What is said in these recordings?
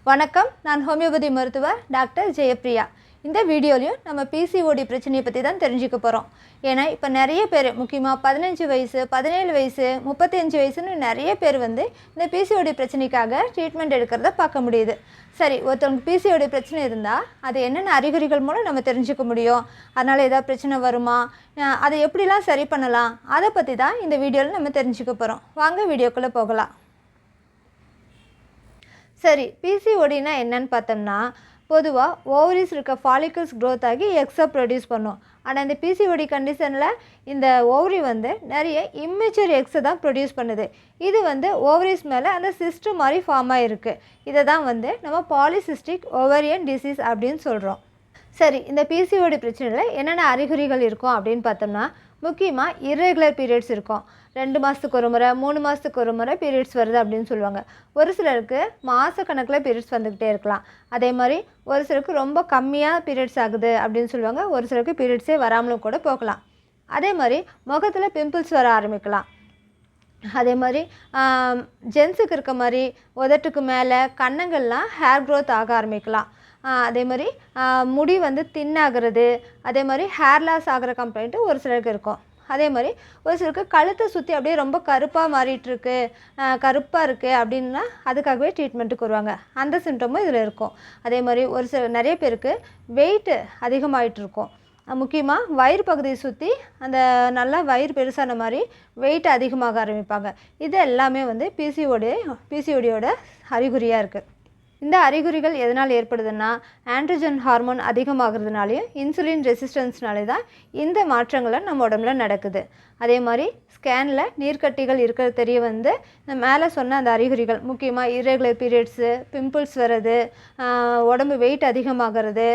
வணக்கம், நான் ஹோமியோபதி மருத்துவர் டாக்டர் ஜெயப்பிரியா. இந்த வீடியோலையும் நம்ம பிசிஓடி பிரச்சனையை பற்றி தான் தெரிஞ்சுக்க போகிறோம். ஏன்னா இப்போ நிறைய பேர், முக்கியமாக 15 வயசு, 17 வயசு, 35 வயசுன்னு நிறைய பேர் இந்த பிசிஓடி பிரச்சனைக்காக ட்ரீட்மெண்ட் எடுக்கிறத பார்க்க முடியுது. சரி, ஒருத்தவங்க பிசிஓடி பிரச்சனை இருந்தால் அது என்னென்ன அறிகுறிகள் மூலம் நம்ம தெரிஞ்சுக்க முடியும், அதனால் ஏதாவது பிரச்சனை வருமா, அதை எப்படிலாம் சரி பண்ணலாம், அதை பற்றி தான் இந்த வீடியோவில் நம்ம தெரிஞ்சுக்க போகிறோம். வாங்க வீடியோக்குள்ளே போகலாம். சரி, பிசிஓடினா என்னன்னு பார்த்தோம்னா, பொதுவாக ஓவரிஸ் இருக்க ஃபாலிகல்ஸ் க்ரோத் ஆகி எக்ஸை ப்ரொடியூஸ் பண்ணும். ஆனால் இந்த பிசிஓடி கண்டிஷனில் இந்த ஓவரி நிறைய இம்மெச்சூர் எக்ஸை தான் ப்ரொடியூஸ் பண்ணுது. இது ஓவரிஸ் மேலே அந்த சிஸ்டம் மாதிரி ஃபார்ம் ஆகிருக்கு. இதை தான் நம்ம பாலிசிஸ்டிக் ஓவரியன் டிசீஸ் அப்படின்னு சொல்கிறோம். சரி, இந்த பிசிஓடி பிரச்சனையில் என்னென்ன அறிகுறிகள் இருக்கும் அப்படின்னு பார்த்தோம்னா, முக்கியமாக இர்ரெகுலர் பீரியட்ஸ் இருக்கும். 2 மாதத்துக்கு ஒரு முறை, 3 மாதத்துக்கு ஒரு முறை பீரியட்ஸ் வருது அப்படின்னு சொல்லுவாங்க. ஒரு சிலருக்கு மாதக்கணக்கில் பீரியட்ஸ் வந்துக்கிட்டே இருக்கலாம். அதே மாதிரி ஒரு சிலருக்கு ரொம்ப கம்மியாக பீரியட்ஸ் ஆகுது அப்படின்னு சொல்லுவாங்க. ஒரு சிலருக்கு பீரியட்ஸே வராமலும் கூட போகலாம். அதே மாதிரி முகத்தில் பிம்பிள்ஸ் வர ஆரம்பிக்கலாம். அதே மாதிரி ஜென்ஸுக்கு இருக்க மாதிரி உதட்டுக்கு மேலே கன்னங்கள்லாம் ஹேர் க்ரோத் ஆக ஆரம்பிக்கலாம். அதே மாதிரி முடி தின்னாகிறது, அதே மாதிரி ஹேர் லாஸ் ஆகிற கம்ப்ளைண்ட்டு ஒரு சிலருக்கு இருக்கும். அதே மாதிரி ஒரு சிலருக்கு கழுத்தை சுற்றி அப்படியே ரொம்ப கருப்பாக மாறிட்டுருக்கு, கருப்பாக இருக்குது அப்படின்னா அதுக்காகவே ட்ரீட்மெண்ட்டுக்கு வருவாங்க. அந்த சிம்டமும் இதில் இருக்கும். அதே மாதிரி ஒரு சில நிறைய பேருக்கு வெயிட்டு அதிகமாகிட்டு இருக்கும். முக்கியமாக வயிறு பகுதியை சுற்றி அந்த நல்லா வயிறு பெருசான மாதிரி வெயிட் அதிகமாக ஆரம்பிப்பாங்க. இது எல்லாமே பிசிஓடியோட அறிகுறியாக இருக்குது. இந்த அறிகுறிகள் எதனால் ஏற்படுதுன்னா, ஆண்ட்ரோஜன் ஹார்மோன் அதிகமாகிறதுனாலையும் இன்சுலின் ரெசிஸ்டன்ஸ்னாலே தான் இந்த மாற்றங்களை நம்ம உடம்புல நடக்குது. அதே மாதிரி ஸ்கேனில் நீர்க்கட்டிகள் இருக்கிறது தெரிய இந்த மேலே சொன்ன அந்த அறிகுறிகள், முக்கியமாக இர்ரெகுலர் பீரியட்ஸு, பிம்பிள்ஸ் வர்றது, உடம்பு வெயிட் அதிகமாகிறது,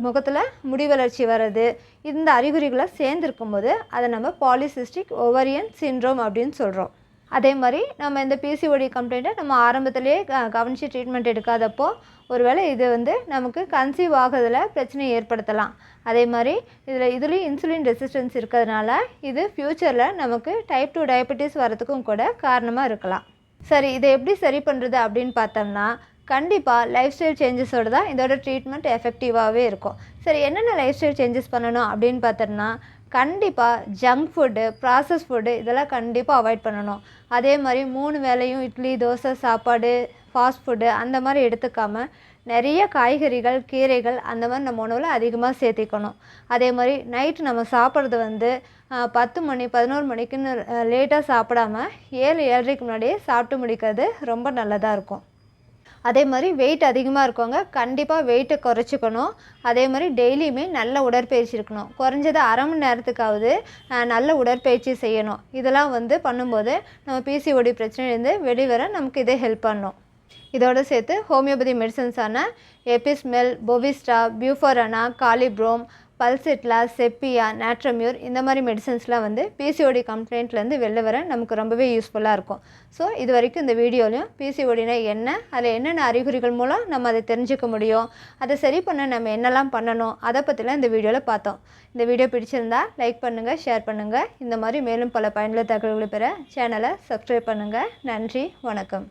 முகத்தில் முடி வளர்ச்சி வர்றது, இந்த அறிகுறிகளை சேர்ந்துருக்கும்போது அதை நம்ம பாலிசிஸ்டிக் ஓவரியன் சிண்ட்ரோம் அப்படின்னு சொல்கிறோம். அதே மாதிரி நம்ம இந்த பிசிஓடி கம்ப்ளைண்ட்டை நம்ம ஆரம்பத்திலே கவனித்து ட்ரீட்மெண்ட் எடுக்காதப்போ ஒருவேளை இது நமக்கு கன்சீவ் ஆகிறதுல பிரச்சனையை ஏற்படுத்தலாம். அதே மாதிரி இதுலேயும் இன்சுலின் ரெசிஸ்டன்ஸ் இருக்கிறதுனால இது ஃப்யூச்சரில் நமக்கு டைப் 2 டயபெட்டிஸ் வரத்துக்கும் கூட காரணமாக இருக்கலாம். சரி, இதை எப்படி சரி பண்ணுறது அப்படின்னு பார்த்தோம்னா, கண்டிப்பாக லைஃப் ஸ்டைல் சேஞ்சஸோடு தான் இதோட ட்ரீட்மெண்ட் எஃபெக்டிவாகவே இருக்கும். சரி, என்னென்ன லைஃப் ஸ்டைல் சேஞ்சஸ் பண்ணணும் அப்படின்னு பார்த்தோம்னா, கண்டிப்பாக ஜங்க் ஃபுட்டு, ப்ராசஸ் ஃபுட்டு இதெல்லாம் கண்டிப்பாக அவாய்ட் பண்ணணும். அதே மாதிரி 3 வேளையும் இட்லி, தோசை சாப்பாடு, ஃபாஸ்ட் ஃபுட்டு அந்த மாதிரி எடுத்துக்காமல் நிறைய காய்கறிகள், கீரைகள் அந்த மாதிரி நம்ம உணவில் அதிகமாக சேர்த்திக்கணும். அதே மாதிரி நைட்டு நம்ம சாப்பிட்றது 10 மணி 11 மணிக்குன்னு லேட்டாக சாப்பிடாம 7, 7:30க்கு முன்னாடியே சாப்பிட்டு முடிக்கிறது ரொம்ப நல்லதாக இருக்கும். அதே மாதிரி வெயிட் அதிகமாக இருக்கவங்க கண்டிப்பாக வெயிட்டை குறைச்சிக்கணும். அதே மாதிரி டெய்லியுமே நல்ல உடற்பயிற்சி இருக்கணும். குறைஞ்சது அரை மணி நேரத்துக்காவது நல்ல உடற்பயிற்சி செய்யணும். இதெல்லாம் பண்ணும்போது நம்ம பிசிஓடி பிரச்சனையிலேருந்து வெளிவர நமக்கு இதே ஹெல்ப் பண்ணும். இதோடு சேர்த்து ஹோமியோபதி மெடிசன்ஸான எபிஸ்மெல், போவிஸ்டா, பியூஃபோரானா, காலிப்ரோம், பல்சிட்லா, செப்பியா, நேட்ரமியூர் இந்த மாதிரி மெடிசன்ஸ்லாம் பிசிஓடி கம்ப்ளைண்ட்லேருந்து வெளில வர நமக்கு ரொம்பவே யூஸ்ஃபுல்லாக இருக்கும். ஸோ இது வரைக்கும் இந்த வீடியோலையும் பிசிஓடினா என்ன, அதில் என்னென்ன அறிகுறிகள் மூலம் நம்ம அதை தெரிஞ்சுக்க முடியும், அதை சரி பண்ண நம்ம என்னெல்லாம் பண்ணணும், அதை பற்றிலாம் இந்த வீடியோவில் பார்த்தோம். இந்த வீடியோ பிடிச்சிருந்தா லைக் பண்ணுங்கள், ஷேர் பண்ணுங்கள். இந்த மாதிரி மேலும் பல பயனுள்ள தகவல்களை பெற சேனலை சப்ஸ்கிரைப் பண்ணுங்கள். நன்றி, வணக்கம்.